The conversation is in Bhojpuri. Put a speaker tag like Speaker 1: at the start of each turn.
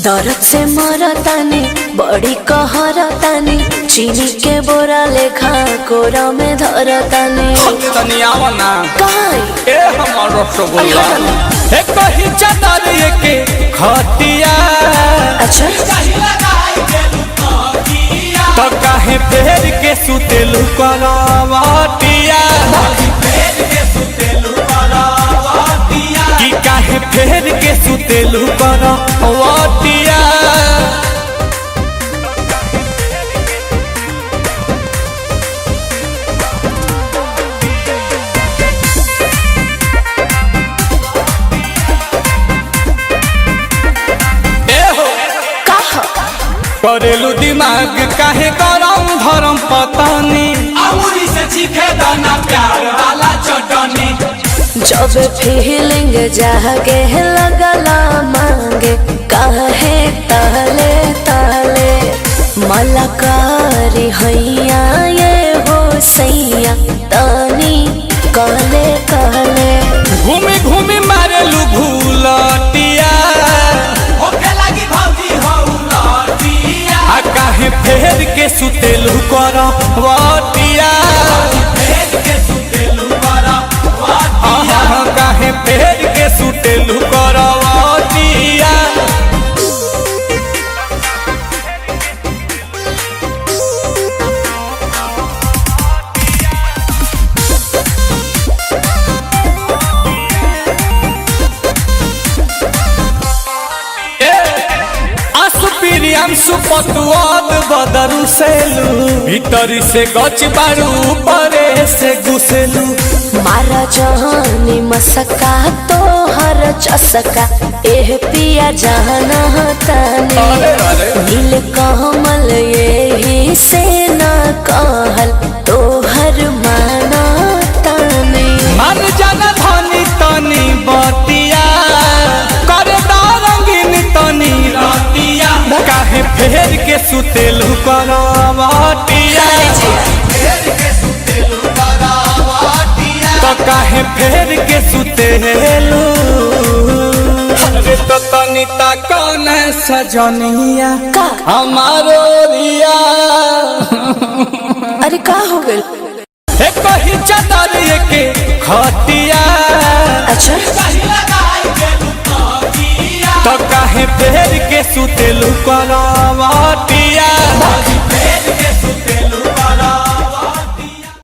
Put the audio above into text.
Speaker 1: दर्द से मरतानी बड़ी कहरतानी चीनी के बोरा लेखा कोरा में धरतानी
Speaker 2: तनी आवा ना
Speaker 1: काई
Speaker 2: ए हमर रसगुल्ला ए कहि चादर के खटिया
Speaker 1: अच्छा
Speaker 2: तो काहे फेर के सुतेलु करवटिया कि काहे फेर के सुतेलु करवटिया करेलू दिमाग काहे गरम धरम पतानी अमूरी से चीखे दाना प्यार वाला चटनी
Speaker 1: जब फीलिंग जागे लगला मांगे काहे ताले ताले मलकारी हैया ये हो सैया तानी कहले कहले
Speaker 2: घूमी घूमी मारेलू भूलटिया काहे फेर के सुतेलु करवटिया काहे फेर के सुतेलु करवटिया सुपतुआद बदरू सेलू भीतरी से गच बारू परे से घुसेलू
Speaker 1: मारा जहानी मसका तो हर चसका एह पिया जाना तानी नील कमल यही से ना कहल तो हर माना तानी
Speaker 2: मन जाना धनी तनी बतिया कर रंगीन तनी रतिया काहे फेर के सुतेलु करवटिया तो काहे फेर के सुतेलु अरे तो तनी ता कौन सजनिया हमारो रिया
Speaker 1: अरे का हो गइल
Speaker 2: ए कहि चादर के खटिया
Speaker 1: अच्छा
Speaker 2: तो काहे फेर के सुतेलु करवटिया।